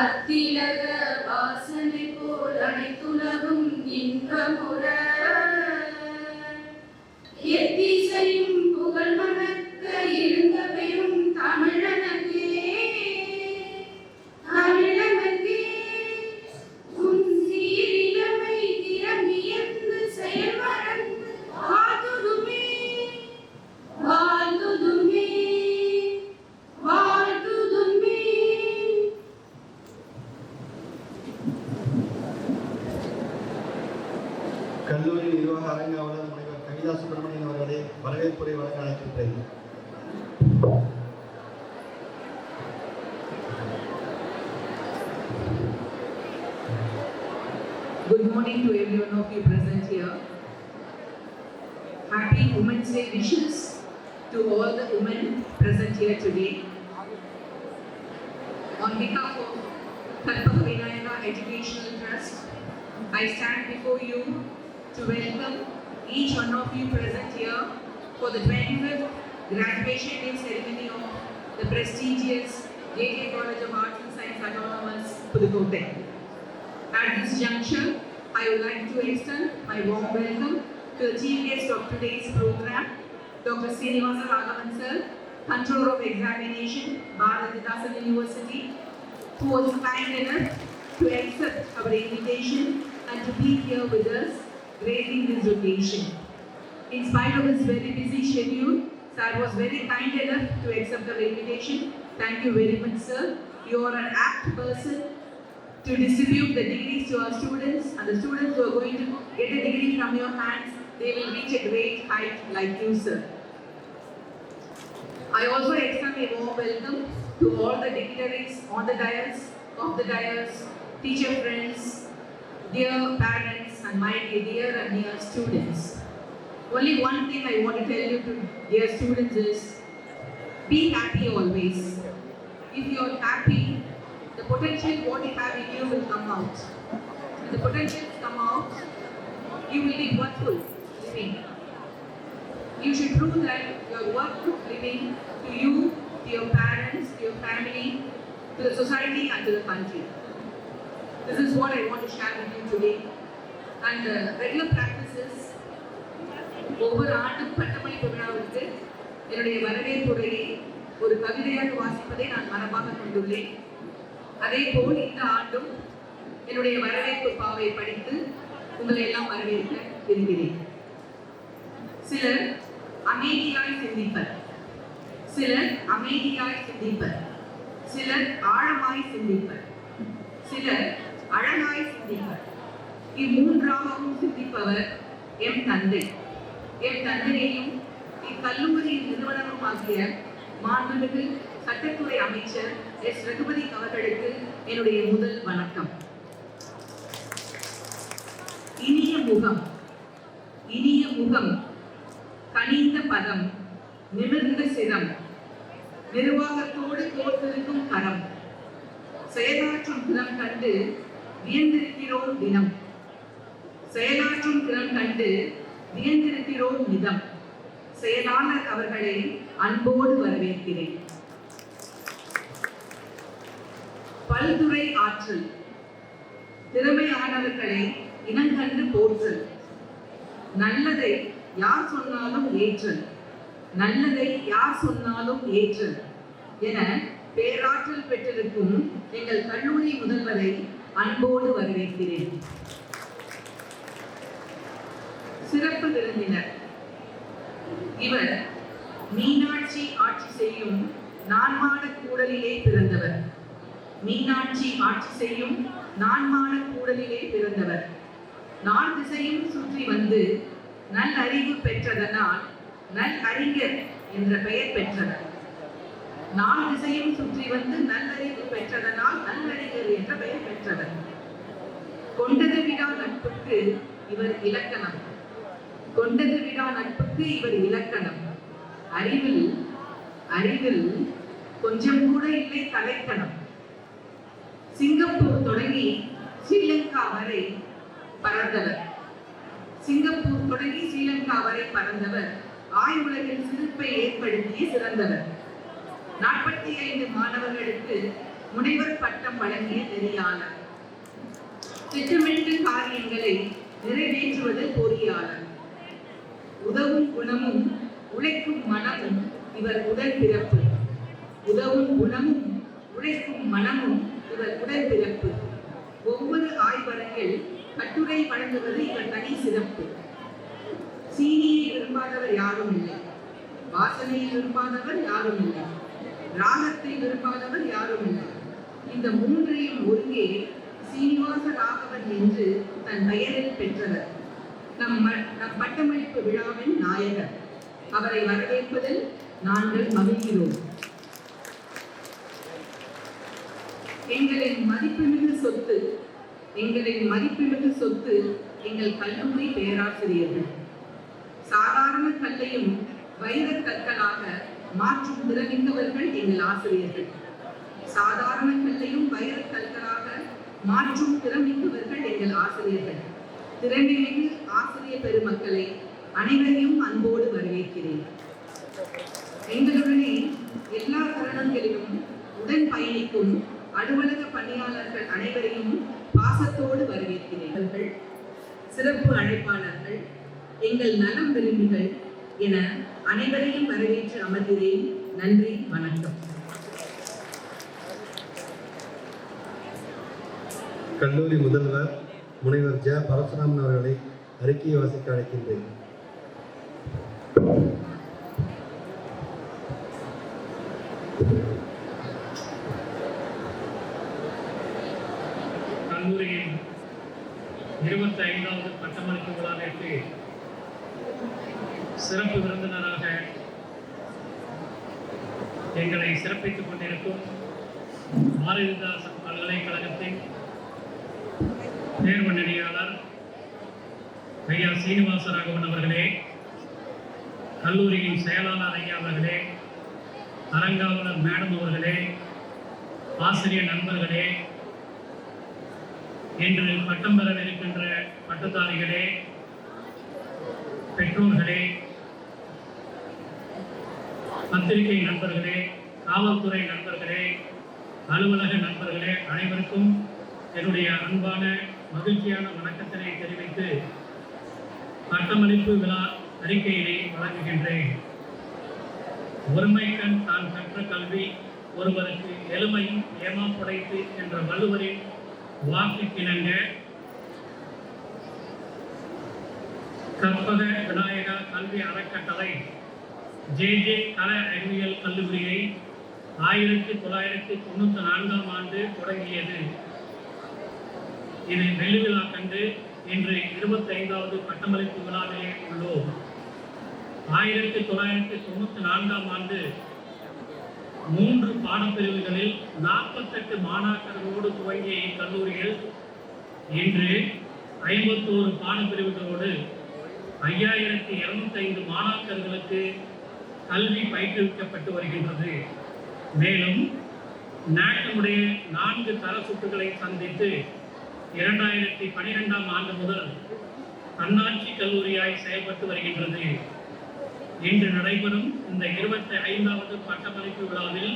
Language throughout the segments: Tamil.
அத்திலக வாசனை போல் அனைத்துலகும் இன்பமுற எத்திசையும் புகழ் மணக்க எழுந்த பெரும் தமிழனங்கே தமிழனங்கே உன் சீரிழமை திறமியந்து செயல் மறந்து வாழ்ந்துதுமே வாழ்ந்துதுமே வாழ்ந்துதுமே. கல்லூரி நிர்வாக அரங்காவலர் முனைவர் கவிதா சுப்பிரமணியன் அவர்களே வரவேற்புரை வழங்க அழைக்கின்றேன். Good morning to everyone of you present here. Happy Women's Day wishes to all the women present here today. On behalf of Kalpaka Vinayaka Educational Trust, I stand before you to welcome each one of you present here for the 25th graduation day ceremony of the prestigious JJ College of Arts and Science Autonomous, Pudukkottai. At this juncture, I would like to extend my warm welcome to the chief guest of today's program, Dr. Srinivasa Raghavan sir, Controller of Examination, Bharathidasan University, who was kind enough to accept our invitation and to be here with us, gracing this occasion. In spite of his very busy schedule, sir was very kind enough to accept our invitation. Thank you very much, sir. You are an apt person to distribute the degrees to our students, and the students who are going to get a degree from your hands, they will reach a great height like you, sir. I also extend a warm welcome to all the dignitaries on the dais, off the dais, teacher friends, dear parents, and my dear and dear students. Only one thing I want to tell you to dear students is, be happy always. If you are happy, the potential what you have in you will come out. When the potentials come out, you will be worthful living. You should prove that you are worthful living to you, to your parents, to your family, to the society and to the country. This is what I want to share with you today. And the regular practices, ஒவ்வொரு ஆண்டும் பட்டமளிப்பு விழாவிற்கு என்னுடைய வரவேற்புரையை ஒரு கவிதையாக வாசிப்பதை நான் மரபாக கொண்டுள்ளேன். அதே போல் இந்த ஆண்டும் என்னுடைய வரவேற்பு பாவை படித்து உங்களை எல்லாம் வரவேற்க விரும்புகிறேன். சிலர் அமைதியாய் சிந்திப்பர், சிலர் அமைதியாய் சிந்திப்பர், சிலர் ஆழமாய் சிந்திப்பர், சிலர் அழகாய் சிந்திப்பர். இம்மூன்றாகவும் சிந்திப்பவர் எம் தந்தை. எம் தந்தையையும் இக்கல்லூரியின் நிறுவனருமாகிய மாண்புமிகு சட்டத்துறை அமைச்சர் எஸ். ரகுபதி அவர்களுக்கு என்னுடைய முதல் வணக்கம். இனிய முகம், இனிய முகம், கனிந்த பதம், நிமிர்ந்த சிரம், நிர்வாகத்தோடு கோர்த்திருக்கும் கரம், செயலாற்றும் திறம் கண்டு வியந்திருக்கிறோம் தினம், செயலாற்றும் திறம் கண்டு வியந்திருக்கிறோம் நிதம். செயலாளர் அவர்களை அன்போடு வரவேற்கிறேன். பல்துறை ஆற்றல், திறமையானவர்களை இனங்கண்டு போற்றல், நல்லதை யார் சொன்னாலும் ஏற்றல், நல்லதை யார் சொன்னாலும் ஏற்றல் என பேராற்றல் பெற்றிருக்கும் எங்கள் கல்லூரி முதல்வரை அன்போடு வரவேற்கிறேன். சிறப்பு விருந்தினர், இவர் மீனாட்சி ஆட்சி செய்யும் நான்மாட கூடலிலே பிறந்தவர். மீனாட்சி ஆட்சி செய்யும் நான்மாட கூடலிலே பிறந்தவர். நால் திசையும் சுற்றி வந்து நல்லறிவு பெற்றதனால் நல் அறிஞர் என்ற பெயர் பெற்றவர். நால் திசையும் சுற்றி வந்து நல்லறிவு பெற்றதனால் நல்லறிஞர் என்ற பெயர் பெற்றவர். கொண்டது விடா நட்புக்கு இவர் இலக்கணம், கொண்டது விடா நட்புக்கு இவர் இலக்கணம். அறிவில் அறிவில் கொஞ்சம் கூட இல்லை தலைக்கணம். சிங்கப்பூர் தொடங்கி ஸ்ரீலங்கா வரை பறந்தவர். சிங்கப்பூர் தொடங்கி ஸ்ரீலங்கா வரை பறந்தவர். ஆய்வுலகில் சிறப்பை ஏற்படுத்திய சிறந்தவர். 45 மாணவர்களுக்கு முனைவர் பட்டம் வழங்கிய நெறியாளர். திட்டமிட்டு காரியங்களை நிறைவேற்றுவதில் பொறியாளர். உதவும் குணமும் உழைக்கும் மனமும் இவர் உடல் பிறப்பு. உதவும் குணமும் உழைக்கும் மனமும் இவர் உடல் பிறப்பு. ஒவ்வொரு ஆய்வரங்கில் கட்டுரை வழங்குவது இவர் தனி சிறப்பு. சீனியை விரும்பாதவர் யாரும் இல்லை. வாசனையை விரும்பாதவர் யாரும் இல்லை. ராகத்தை விரும்பாதவர் யாரும் இல்லை. இந்த மூன்றையும் ஒருங்கே சீனிவாச ராகவன் என்று தன் பெயரில் பெற்றவர். நம் பட்டமளிப்பு விழாவின் நாயகர். அவரை வரவேற்பதில் நாங்கள் மகிழ்கிறோம். எங்களின் மதிப்புமிகு சொத்து எங்கள் கல்லூரி பேராசிரியர்கள். சாதாரண கல்லையும் வைரக் கற்களாக மாற்றும் திறமிக்கவர்கள் எங்கள் ஆசிரியர்கள். சாதாரண கல்லையும் வைரக் கற்களாக மாற்றும் திறமிக்கவர்கள் எங்கள் ஆசிரியர்கள். திறமைமிகு ஆசிரியர் பெருமக்களை அனைவரையும் அன்போடு வரவேற்கிறேன். எங்களுடனே எல்லா தருணங்களிலும் உடன் பயணிக்கும் அலுவலக பணியாளர்கள் அனைவரையும் பாசத்தோடு வரவேற்கிறேன். சிறப்பு அழைப்பாளர்கள், எங்கள் நலம் விரும்பிகள் என அனைவரையும் வரவேற்று அமர்கிறேன். நன்றி, வணக்கம். கல்லூரி முதல்வர் முனைவர் ஜ. பரசுராமன் அவர்களை அறிக்கையை வாசிக்க அழைக்கின்றேன். கல்லூரியின் 25வது பட்டமளிப்பு விழாவிற்கு சிறப்பு விருந்தினராக எங்களை சிறப்பித்துக் கொண்டிருக்கும் பாரதிதாசன் பல்கலைக்கழகத்தின் தேர்வு நெறியாளர் ஐயா சீனிவாச ராகவன் அவர்களே, கல்லூரியின் செயலாளர் ஐயா அவர்களே, அரங்காவலர் மேடம் அவர்களே, ஆசிரியர் நண்பர்களே, இன்று பட்டம் பெறவிருக்கின்ற பட்டதாரிகளே, பெற்றோர்களே, பத்திரிகை நண்பர்களே, காவல்துறை நண்பர்களே, அலுவலக நண்பர்களே, அனைவருக்கும் என்னுடைய அன்பான மகிழ்ச்சியான வணக்கத்தினை தெரிவித்து பட்டமளிப்பு விழா அறிக்கையினை வழங்குகின்றேன். ஒருமைக்கண் தான் கற்ற கல்வி ஒருவருக்கு எளிமையும் ஏமாப்புடைத்து என்ற வள்ளுவரின் வாக்குக்கிணங்க கற்பக விநாயகா கல்வி அறக்கட்டளை ஜே கல அறிவியல் கல்லூரியை 1994ஆம் ஆண்டு தொடங்கியது. இதை வெள்ளி விழா கண்டு இன்று 25வது பட்டமளிப்பு விழாவிலே உள்ளோம். 1994ஆம் ஆண்டு 3 பாடப்பிரிவுகளில் 48 மாணாக்கர்களோடு துவங்கிய இக்கல்லூரியில் இன்று 51 பாடப்பிரிவுகளோடு 5205 மாணாக்கர்களுக்கு கல்வி பயிற்றுவிக்கப்பட்டு வருகின்றது. மேலும் நாட்டினுடைய 4 தர சுற்றுகளை சந்தித்து 2012ஆம் ஆண்டு முதல் தன்னாட்சி கல்லூரியாய் செயல்பட்டு வருகின்றது. இன்று நடைபெறும் இந்த 25வது பட்டமளிப்பு விழாவில்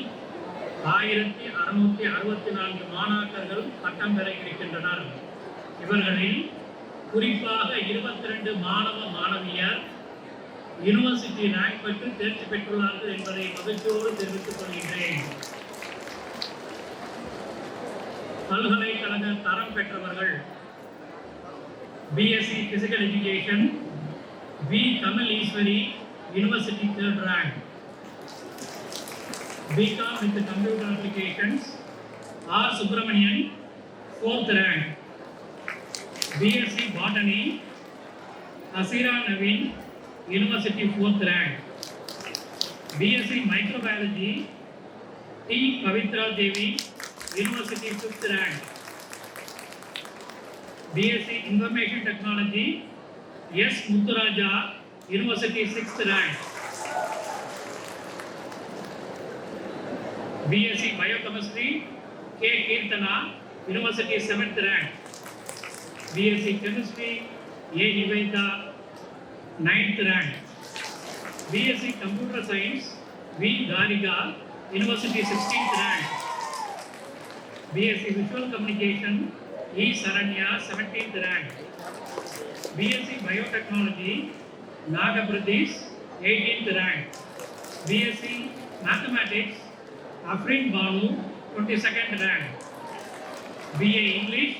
1664 மாணாக்கர்கள் பட்டம் பெற இருக்கின்றனர். இவர்களில் குறிப்பாக 22 மாணவ மாணவியர் யூனிவர்சிட்டி ரேங்க் பெற்று தேர்ச்சி பெற்றுள்ளார்கள் என்பதை மகிழ்ச்சியோடு தெரிவித்துக் கொள்கின்றேன். பல்கலைக்கழக தரம் பெற்றவர்கள் BSc physical education V. Tamil Eswari university 3rd rank, BCom with computer applications R. Subramanian 4th rank, BSc Botany Asira Naveen University 4th rank, BSc Microbiology T. Pavitra Devi University 5th rank, BSc Information Technology S. Muthuraja University 6th rank, BSc Biochemistry K. Kirtana University 7th rank. BSc Chemistry, A. Nivedita, 9th rank. BSc Computer Science, V. Garika, University 16th rank. BSc Visual Communication, E. Saranya, 17th rank. BSc Biotechnology, Nagapradesh, 18th rank. BSc Mathematics, Afrin Banu, 22nd rank. BA English,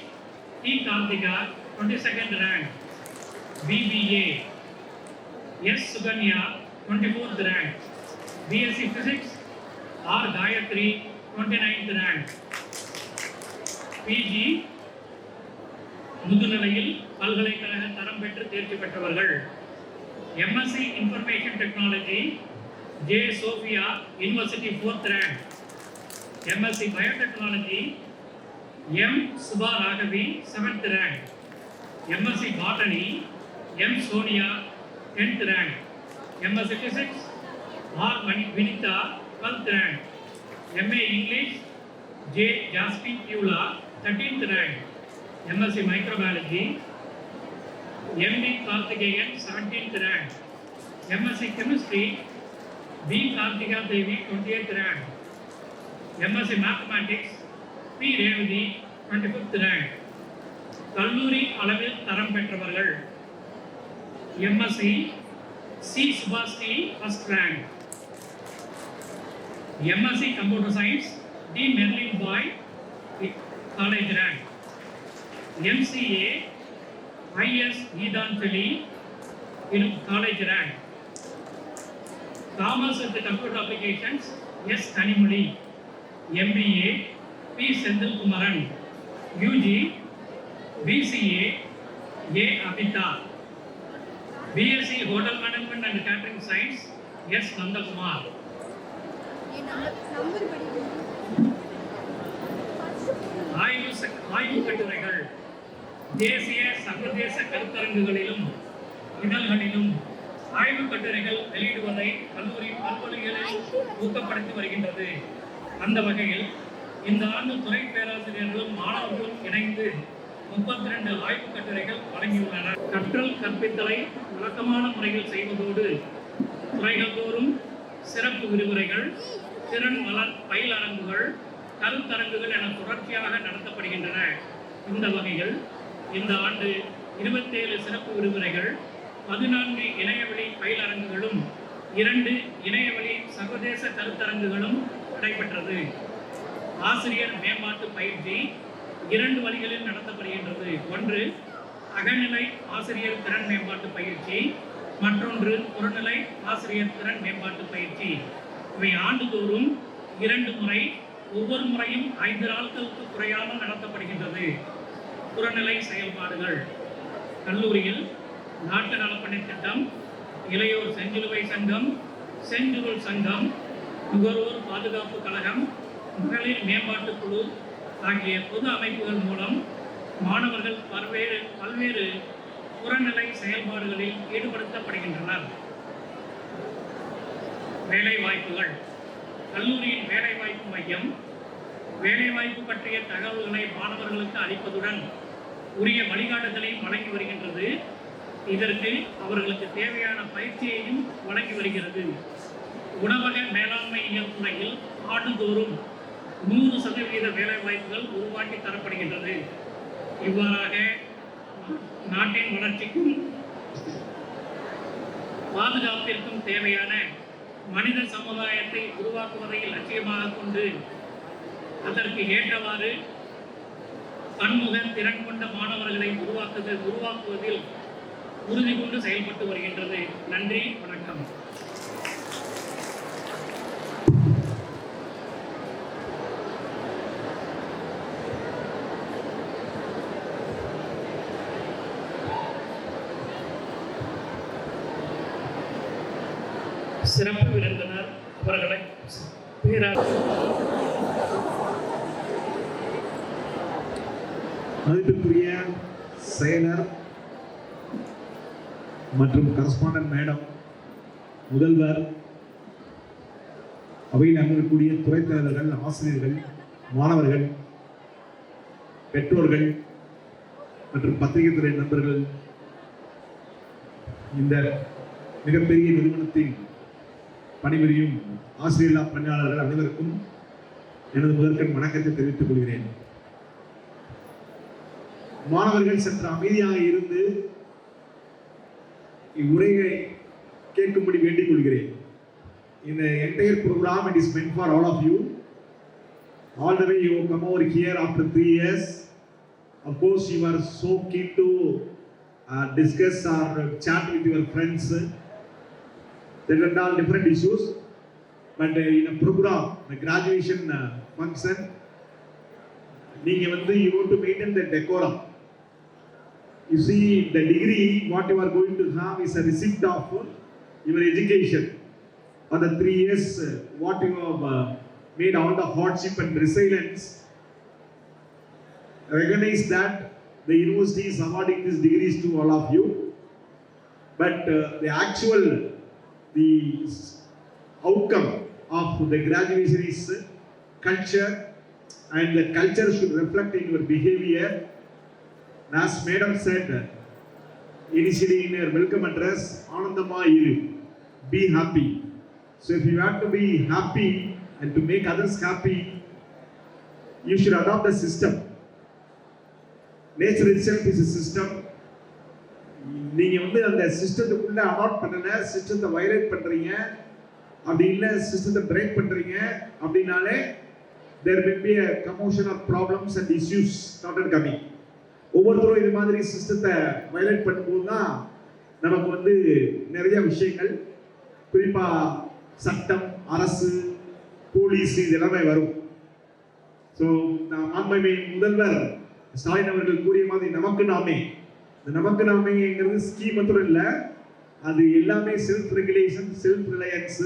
T. Karthika, 22nd rank. BBA, S. Suganya, 24th rank. BSc Physics, R. Gayatri, 29th rank. PG முதுநிலையில் பல்கலைக்கழக தரம் பெற்று தேர்ச்சி பெற்றவர்கள். MSc Information Technology, J. Sophia, University 4th rank. MSc Biotechnology, M. Subha Raghavi, 7th rank. MSc Botany, M. Sonia, 10th rank. MSc Physics, R. Vinita, 12th rank. MA English, J. Jasmine Pula, 13th rank. MSc Microbiology, M.D. Karthikeyan, 17th rank. MSc Chemistry, B. Karthika Devi, 20th rank. MSc Mathematics, P. Revati, 25th rank. கல்லூரி அளவில் தரம் பெற்றவர்கள். MSc C. Subhasri, 1st rank. MSc Computer Science, D. Merlin Boy, college rank. MCA I.S. Geetanjali, college rank. Commerce with Computer Applications, S. Kanimuli. MBA, P. Senthil Kumaran. UG, BCA, A. Abhita. BSc Hotel Management and Catering Science, S. Nandakumar. ஆய்வு கட்டுரைகள் தேசிய சர்வதேச கருத்தரங்குகளிலும் இதழ்களிலும் ஆய்வு கட்டுரைகள் வெளியிடுவதை கல்லூரி பல்கலைகளில் ஊக்கப்படுத்தி வருகின்றது. அந்த வகையில் இந்த ஆண்டு துறை பேராசிரியர்களும் மாணவர்களும் இணைந்து 32 ஆய்வு கட்டுரைகள் வழங்கியுள்ளனர். கற்றல் கற்பித்தலை வழக்கமான முறையில் செய்வதோடு துறைகள் தோறும் சிறப்பு விரிவுரைகள், திறன் வளர் பயிலரங்குகள், கருத்தரங்குகள் என தொடர்ச்சியாக நடத்தப்படுகின்றன. இந்த வகையில் இந்த ஆண்டு 27 சிறப்பு விரிவுரைகள், 14 இணையவழி பயிலரங்குகளும் 2 இணையவழி சர்வதேச கருத்தரங்குகளும் நடைபெற்றது. ஆசிரியர் மேம்பாட்டு பயிற்சி 2 வழிகளில் நடத்தப்படுகின்றது. ஒன்று அகநிலை ஆசிரியர் திறன் மேம்பாட்டு பயிற்சி, மற்றொன்று புறநிலை ஆசிரியர் திறன் மேம்பாட்டு பயிற்சி. இவை ஆண்டுதோறும் 2 முறை, ஒவ்வொரு முறையும் 5 நாட்களுக்கு குறையாமல் நடத்தப்படுகின்றது. புறநிலை செயல்பாடுகள் கல்லூரியில் நாட்டு நலப்பணி திட்டம், இளையோர் செஞ்சிலுவை சங்கம், செஞ்சுருள் சங்கம், நுகர்வோர் பாதுகாப்பு கழகம், மகளிர் மேம்பாட்டு குழு ஆகிய பொது அமைப்புகள் மூலம் மாணவர்கள் பல்வேறு புறநிலை செயல்பாடுகளில் ஈடுபடுத்தப்படுகின்றனர். வேலைவாய்ப்புகள் கல்லூரியின் வேலைவாய்ப்பு மையம் வேலைவாய்ப்பு பற்றிய தகவல்களை மாணவர்களுக்கு அளிப்பதுடன் உரிய வழிகாட்டுதலையும் வழங்கி வருகின்றது. இதற்கு அவர்களுக்கு தேவையான பயிற்சியையும் வழங்கி வருகிறது. உணவக மேலாண்மையியல் துறையில் ஆண்டுதோறும் 100% வேலைவாய்ப்புகள் உருவாக்கி தரப்படுகின்றது. இவ்வாறாக நாட்டின் வளர்ச்சிக்கும் பாதுகாப்பிற்கும் தேவையான மனித சமுதாயத்தை உருவாக்குவதை லட்சியமாக கொண்டு அதற்கு ஏற்றவாறு பன்முக திறன் கொண்ட மாணவர்களை உருவாக்குவதில் உறுதி கொண்டு செயல்பட்டு வருகின்றது. நன்றி, வணக்கம். சிறப்பு விருந்தினர் அவர்களை மதிப்பிற்குரிய செயலர் மற்றும் கரஸ்பாண்டன்ட் மேடம், முதல்வர், அவையில் அமர்ந்திருக்கக்கூடிய துறைத் தலைவர்கள், ஆசிரியர்கள், மாணவர்கள், பெற்றோர்கள் மற்றும் பத்திரிகை துறை நண்பர்கள், இந்த மிகப்பெரிய நிறுவனத்தில் பணிபுரியும் ஆசிரியர்களா பணியாளர்கள் அனைவருக்கும் எனது முதற்கண் வணக்கத்தை தெரிவித்துக் கொள்கிறேன். மாணவர்கள் சற்று அமைதியாக இருந்து இவ்வுரையை கேட்கும்படி வேண்டிக் கொள்கிறேன். இந்த entire program, it is meant for all of you. All the way you come over here after 3 years. Of course, you are so keen to discuss or chat with your friends. There are all different issues. But in a program, the graduation function, you want to maintain the decorum. You see, the degree what you are going to have is a receipt of your education. For the 3 years, what you have made all the hardship and resilience. Recognize that the university is awarding these degrees to all of you. But the actual, the outcome of the graduation is culture, and the culture should reflect in your behavior. As Madam said initially in her welcome address, Anandama Iru, be happy. So if you want to be happy and to make others happy, you should adopt a system. Nature itself is a system. நீங்க அந்த சிஸ்டத்துக்குள்ள அடாப்ட் பண்ணல, சிஸ்டத்தை வயலேட் பண்றீங்க, அப்படி இல்ல சிஸ்டத்தை பிரேக் பண்றீங்க அப்படினாலே there will be a commotion of problems and issues started coming. ஒவ்வொருத்தரும் இது மாதிரி சிஸ்டத்தை வயலேட் பண்ணும்போது தான் நமக்கு நிறைய விஷயங்கள், குறிப்பா சட்டம், அரசு, போலீஸ் இதெல்லாமே வரும். ஸோ மாண்புமிகு முதல்வர் ஸ்டாலின் அவர்கள் கூறிய மாதிரி நமக்கு நாமேங்கிறது ஸ்கீம் மட்டும் இல்லை, அது எல்லாமே self regulation, self Reliance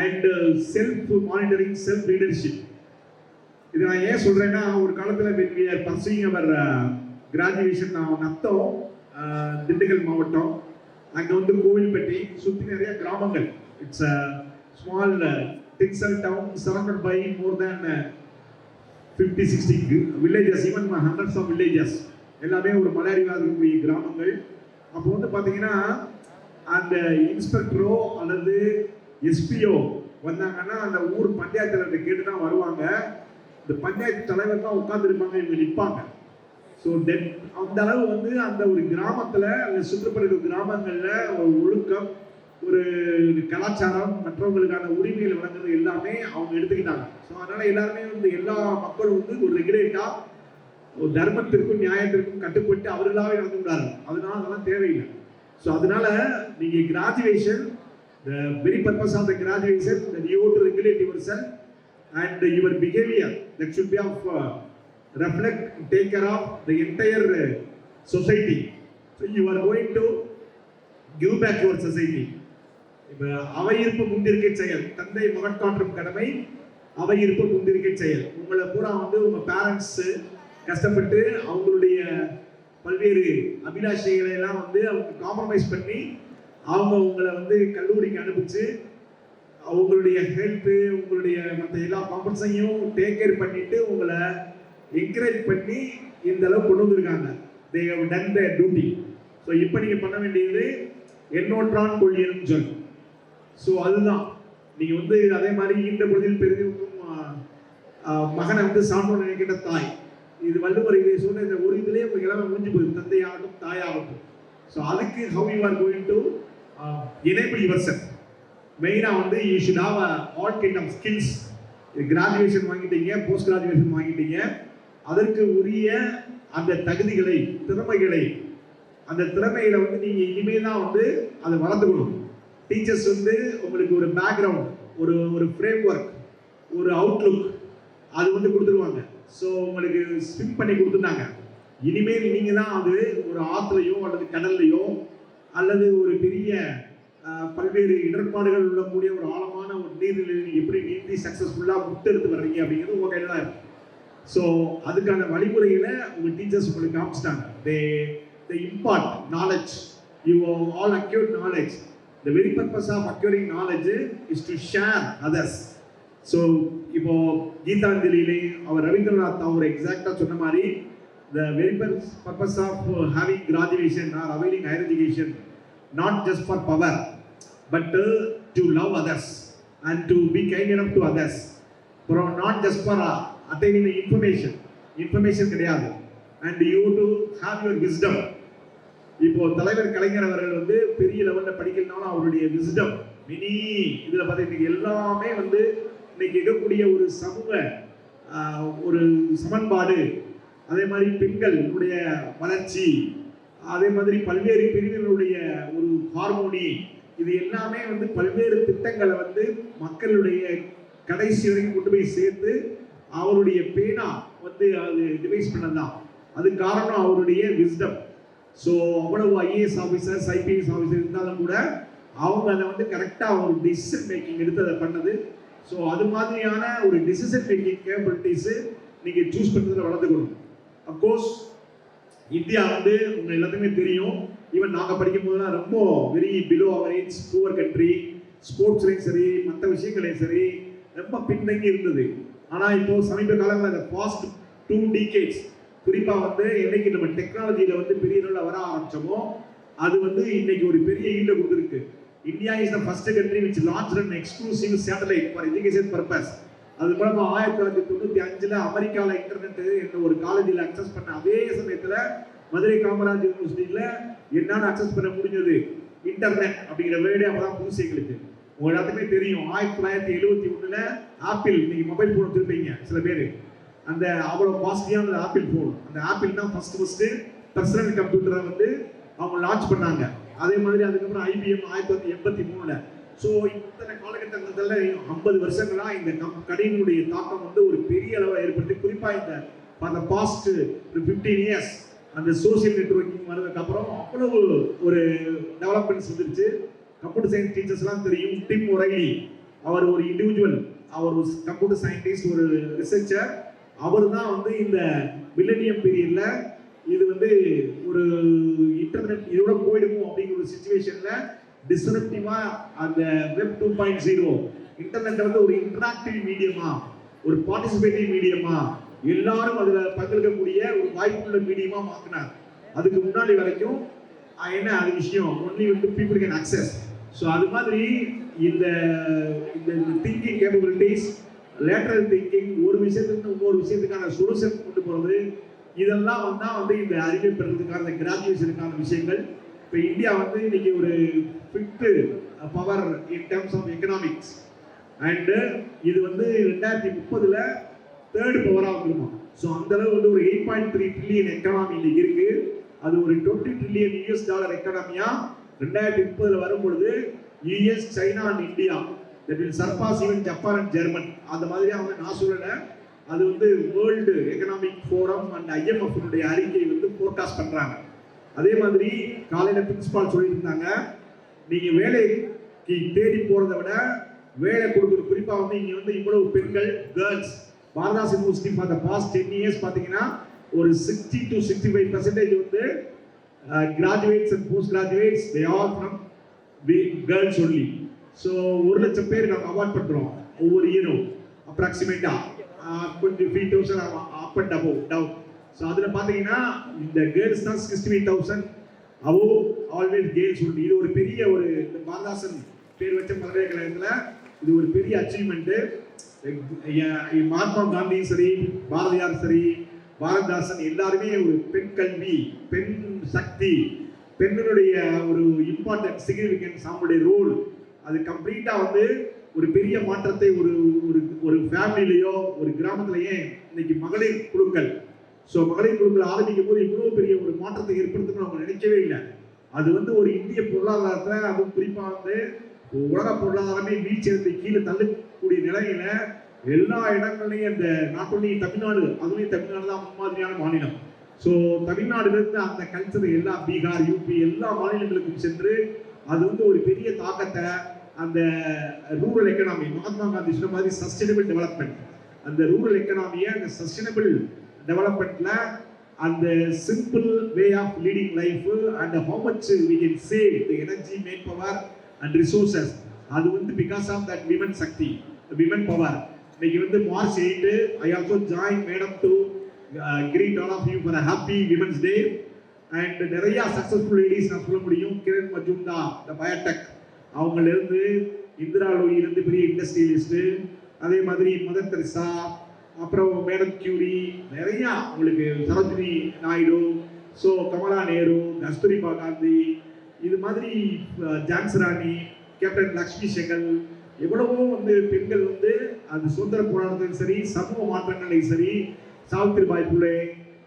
and self monitoring, self leadership. இது நான் ஏன் சொல்றேன்னா, ஒரு காலத்தில் when we are pursuing our graduation, நான் நத்தம் திண்டுக்கல் மாவட்டம், அங்கே கோவில்பட்டி சுற்றி நிறைய கிராமங்கள். It's a small Tinsel town surrounded by more than 50-60 villages, even hundreds of villages. எல்லாமே ஒரு மலையடிவார கிராமங்கள். அப்போ பார்த்தீங்கன்னா அந்த இன்ஸ்பெக்டரோ அல்லது எஸ்பிஓ வந்தாங்கன்னா அந்த ஊர் பஞ்சாயத்து தலைவர்கிட்ட கேட்டு தான் வருவாங்க. இந்த பஞ்சாயத்து தலைவர் தான் உட்கார்ந்துருப்பாங்க, இவங்க நிற்பாங்க. ஸோ அந்த அளவு அந்த ஒரு கிராமத்தில், அந்த சுற்றுப்புற கிராமங்களில் ஒரு ஒழுக்கம், ஒரு கலாச்சாரம், மற்றவங்களுக்கான உரிமைகள் வழங்குறது எல்லாமே அவங்க எடுத்துக்கிட்டாங்க. ஸோ அதனால எல்லாருமே எல்லா மக்களும் ஒரு ரெகுலேட்டா ஒரு தர்மத்திற்கும் நியாயத்திற்கும் கட்டுப்பட்டு அவர்களாகவே நடந்துக்கிறாங்க. அதனால அதெல்லாம் தேவையில்லை. ஸோ அதனால நீங்க graduation, the very purpose of the graduation, that you have to regulate yourself and your behavior that should be of reflect, take care of the entire society. So you are going to give back your society. இப்ப அவையிருப்பு முன்னிருக்கை செயல், தந்தை மகட்காற்றும் கடமை, அவையிருப்பு முன்னிருக்கை செயல். உங்களை பூரா உங்க பேரண்ட்ஸ் கஷ்டப்பட்டு அவங்களுடைய பல்வேறு அபிலாஷைகளை எல்லாம் அவங்க காம்ப்ரமைஸ் பண்ணி அவங்க உங்களை கல்லூரிக்கு அனுப்பிச்சு அவங்களுடைய ஹெல்த், உங்களுடைய மற்ற எல்லா காம்பன்சையும் டேக் கேர் பண்ணிட்டு உங்களை என்கரேஜ் பண்ணி இந்த அளவு கொண்டு வந்திருக்காங்க. they have done their duty. So இப்போ நீங்கள் பண்ண வேண்டியது எண்ணோற்றான் கொள்ளியனும் சொல். ஸோ அதுதான் நீங்கள் அதே மாதிரி இந்த பொழுதில் பெரிதும் மகனை சான்றோர் நினைக்கின்ற தாய், இது வள்ளுவர் இதை சொல்ற இந்த ஒரு இதுலேயே உங்களுக்கு எல்லாமே முடிஞ்சு போகுது, தந்தையாகட்டும் தாயாகட்டும். ஸோ அதுக்கு how you are going to enable yourself. மெயினாக you should have all kind of skills. Graduation வாங்கிட்டீங்க, போஸ்ட் கிராஜுவேஷன் வாங்கிட்டீங்க, அதற்கு உரிய அந்த தகுதிகளை, திறமைகளை, அந்த திறமையில நீங்க இனிமேல் தான் அதை வளர்த்துக்கணும். டீச்சர்ஸ் உங்களுக்கு ஒரு பேக்ரவுண்ட், ஒரு ஃப்ரேம் ஒர்க், ஒரு அவுட்லுக் அது கொடுத்துருவாங்க. ஸோ உங்களுக்கு ஸ்விம் பண்ணி கொடுத்துட்டாங்க. இனிமேல் நீங்க தான் அது ஒரு ஆற்றுலையோ அல்லது கடல்லையோ அல்லது ஒரு பெரிய பல்வேறு இடர்பாடுகள் உள்ளக்கூடிய ஒரு ஆழமான ஒரு நீர்நிலையில் எப்படி நீந்தி சக்ஸஸ்ஃபுல்லாக முத்தெடுத்து வர்றீங்க அப்படிங்கிறது உங்கள் கையில் தான் இருக்கு. ஸோ அதுக்கான வழிமுறைகளை உங்கள் டீச்சர்ஸ் உங்களுக்கு காமிச்சிட்டாங்க. they impart knowledge. You have all acquired knowledge. The very purpose of acquiring knowledge is to share others. So இப்போ கீதாஞ்சலியிலே அவர் ரவீந்திரநாத் அவர் எக்ஸாக்டா சொன்ன மாதிரி the very purpose of having graduation or availing higher education not just for power but to love others and to be kind enough to others, not just for attaining the information கிடையாது, and you to have your wisdom. இப்போ தலைவர் கலைஞர் அவர்கள் வந்து பெரிய லெவல்ல படிக்கலனாலும் அவருடைய விஸ்டம் மினி இதுல பார்த்தீங்கன்னா எல்லாமே வந்து இன்னைக்கு இருக்கக்கூடிய ஒரு சமூக ஒரு சமன்பாடு, அதே மாதிரி பெண்களுடைய வளர்ச்சி, அதே மாதிரி பல்வேறு பிரிவினருடைய ஒரு ஹார்மோனி, இது எல்லாமே வந்து பல்வேறு திட்டங்களை வந்து மக்களுடைய கடைசி வரைக்கும் கொண்டு போய் சேர்த்து அவருடைய பேனா வந்து அது டிவைஸ் பண்ணதான். அது காரணம் அவருடைய விஸ்டம். ஸோ அவ்வளவு ஐஏஎஸ் ஆஃபீஸர்ஸ் ஐபிஎஸ் ஆஃபீஸர் இருந்தாலும் கூட அவங்க அதை வந்து கரெக்டாக ஒரு டிசிஷன் மேக்கிங் எடுத்து அதை பண்ணது. ஸோ அது மாதிரியான ஒரு டிசிஷன் மேக்கிங் கேப்பபிலிட்டிஸு நீங்கள் சூஸ் பண்ணுறதுல வளர்த்துக்கணும். அப்கோர்ஸ் இந்தியா வந்து உங்கள் எல்லாத்துக்குமே தெரியும், ஈவன் நாங்கள் படிக்கும் போதெல்லாம் ரொம்ப very below average poor country, ஸ்போர்ட்ஸ்லையும் சரி மற்ற விஷயங்களையும் சரி ரொம்ப பின்தங்கி இருந்தது. ஆனால் இப்போ சமீப காலங்களில் அந்த பாஸ்ட் 2 decades குறிப்பாக வந்து என்னைக்கு நம்ம டெக்னாலஜியில் வந்து பெரிய அளவில் வர ஆரம்பிச்சோமோ அது வந்து இன்னைக்கு ஒரு பெரிய ஈல்ட கொடுத்துருக்கு. India is the first country which launch an exclusive satellite for education purpose. அது மூலமா 1995 அமெரிக்காவில் இன்டர்நெட் என்ற ஒரு காலேஜில் அக்சஸ் பண்ண அதே சமயத்தில் மதுரை காமராஜ் யூனிவர்சிட்டியில் என்னால் அக்சஸ் பண்ண முடிஞ்சது இன்டர்நெட் அப்படிங்கிற வேர்டே அப்பதான் புதுசு எங்களுக்கு. உங்க எல்லாத்துக்குமே தெரியும் 1971 ஆப்பிள், நீங்க மொபைல் போன் வச்சிருப்பீங்க சில பேர், அந்த அவ்வளவு காஸ்ட்லியான ஆப்பிள் போன், அந்த ஆப்பிள் தான் ஃபர்ஸ்ட் பர்சனல் கம்ப்யூட்டரை வந்து அவங்க லான்ச் பண்ணாங்க. அதே மாதிரி அதுக்கப்புறம் ஐபிஎம் 1983. ஸோ இத்தனை காலகட்டத்தில் 50 வருஷங்களா இந்த கடையினுடைய தாக்கம் வந்து ஒரு பெரிய அளவில் ஏற்படுத்தி, குறிப்பாக இந்த பாஸ்ட் 15 years அந்த சோசியல் நெட்வொர்க்கிங் வந்ததுக்கு அப்புறம் அவ்வளவு ஒரு டெவலப்மெண்ட்ஸ் வந்துருச்சு. கம்ப்யூட்டர் சயின்ஸ் டீச்சர்ஸ்லாம் தெரியும், டிம் ஒரைலி அவர் ஒரு இண்டிவிஜுவல், அவர் ஒரு கம்ப்யூட்டர் சயின்டிஸ்ட், ஒரு ரிசர்ச்சர். அவர் தான் வந்து இந்த மில்லேனியம் பீரியட்ல இது வந்து ஒரு இன்டர்நெட் இதோட போயிடுமோ அப்படிங்கிற ஒரு சிச்சுவேஷன்ல டிஸ்ரப்டிவா அந்த வெப் 2.0 இன்டர்நெட் வந்து ஒரு இன்டராக்டிவ் மீடியமா, ஒரு பார்ட்டிசிபேட்டிவ் மீடியமா, எல்லாரும் அதுல பங்கெடுக்கக்கூடிய ஒரு வாய்ப்புள்ள மீடியமா மாற்றினார். அதுக்கு முன்னாடி வரைக்கும் என்ன அது விஷயம் ஒன்லி வந்து பீப்புள் கேன் அக்சஸ். ஸோ அது மாதிரி இந்த திங்கிங் கேப்பபிலிட்டிஸ், லேட்டரல் திங்கிங், ஒரு விஷயத்துக்கு இன்னொரு விஷயத்துக்கான சொல்யூஷன் கொண்டு போகிறது, இதெல்லாம் வந்தால் வந்து இந்த அறிவை பெறதுக்கான கிராஜுவேஷனுக்கான விஷயங்கள். இப்போ இந்தியா வந்து இன்னைக்கு ஒரு 5th power in terms of economics, and இது வந்து 2030 3rd பவராக வந்துருமா. ஸோ அந்த அளவு வந்து ஒரு 8.3 ட்ரில்லியன் எக்கனாமி இன்னைக்கு இருக்கு. அது ஒரு $20 trillion எக்கனாமியா 2030 வரும்பொழுது US, China and India that will surpass even Japan and German. அந்த மாதிரி அவங்க நான் சொல்லலை, அது வந்து world economic forum and IMF அறிக்கை வந்து ஃபோர்காஸ்ட் பண்றாங்க. அதே மாதிரி காலையில பிரின்சிபால் சொல்லியிருந்தாங்க, நீங்க வேலைக்கு தேடி போறதை விட வேலை கொடுக்குற, குறிப்பா வந்து இங்க வந்து இவ்வளவு பெண்கள் கேர்ள்ஸ் பாரதாஸ் university for the past 10 years பார்த்தீங்கன்னா ஒரு 60 to 65% வந்து graduates and post graduates they are from girls only. So 1 லட்சம் பேர் நாங்கள் அவார்ட் பண்ணுறோம் ஒவ்வொரு இயரும் அப்ராக்சிமேட்டா, கொஞ்சம் 3,000 அப் அண்ட் டவுன். ஸோ அதில் பார்த்தீங்கன்னா இந்த கேர்ள்ஸ் தான் 65,000 ஆல்வேஸ் கேர்ள்ஸ் ஒன்லி. இது ஒரு பெரிய ஒரு பாரதாசன் பேர் வச்ச பல்கலைக்கழகத்தில் இது ஒரு பெரிய அச்சீவ்மெண்ட்டு. மகாத்மா காந்தியும் சரி, பாரதியார் சரி, பாரதிதாசன் எல்லாருமே ஒரு பெண் கல்வி, பெண் சக்தி, பெண்களுடைய ஒரு இம்பார்ட்டன்ட் சிக்னிஃபிகன்ஸ், அவங்களுடைய ரோல் அது கம்ப்ளீட்டா வந்து ஒரு பெரிய மாற்றத்தை ஒரு ஒரு ஃபேமிலிலேயோ ஒரு கிராமத்திலேயே இன்னைக்கு மகளிர் குழுக்கள். ஸோ மகளிர் குழுக்கள் ஆரம்பிக்கும் போது இவ்வளோ பெரிய ஒரு மாற்றத்தை ஏற்படுத்தணும்னு அவங்க நினைக்கவே இல்லை. அது வந்து ஒரு இந்திய பொருளாதாரத்தில், அதுவும் குறிப்பாக வந்து உலக பொருளாதாரமே வீழ்ச்சியத்தை கீழே தள்ளக்கூடிய நிலையில எல்லா இடங்கள்லையும் இந்த நாட் ஒன்லி தமிழ்நாடு, அதுவும் தமிழ்நாடு தான் முன்மாதிரியான மாநிலம். ஸோ தமிழ்நாடுலேருந்து அந்த கல்ச்சர் எல்லா பீகார், யூபி எல்லா மாநிலங்களுக்கும் சென்று அது வந்து ஒரு பெரிய தாக்கத்தை அந்த ரூரல் எக்கனாமி, மகாத்மா காந்தி சொன்ன மாதிரி சஸ்டைனபிள் டெவலப்மெண்ட், அந்த ரூரல் எக்கனாமியை அந்த சஸ்டைனபிள் டெவலப்மெண்ட்ல அந்த simple way of leading life and how much we can save the energy, man power and resources, அது வந்து because of that women shakti, women power. இன்னைக்கு வந்து March 8 I also join madam to greet all of you for a happy women's day and நிறைய சக்சஸ்ஃபுல் லேடிஸ் நான் சொல்ல முடியும். கிரண் மஜும்தார் இந்த பயோடெக் அவங்கள இருந்து இந்திரா லோயி இருந்து பெரிய இண்டஸ்ட்ரியலிஸ்ட், அதே மாதிரி மதர் தெரசா, அப்புறம் மேடம் கியூரி, நிறைய உங்களுக்கு சரோஜினி நாயுடு, ஸோ கமலா நேரு, கஸ்தூரிபா காந்தி, இது மாதிரி ஜான்சி ராணி, கேப்டன் லக்ஷ்மி செகல், எவ்வளவோ வந்து பெண்கள் வந்து அது சுதந்திர போராட்டத்திலும் சரி, சமூக மாற்றங்களையும் சரி, சாவித்திரிபாய் புலே,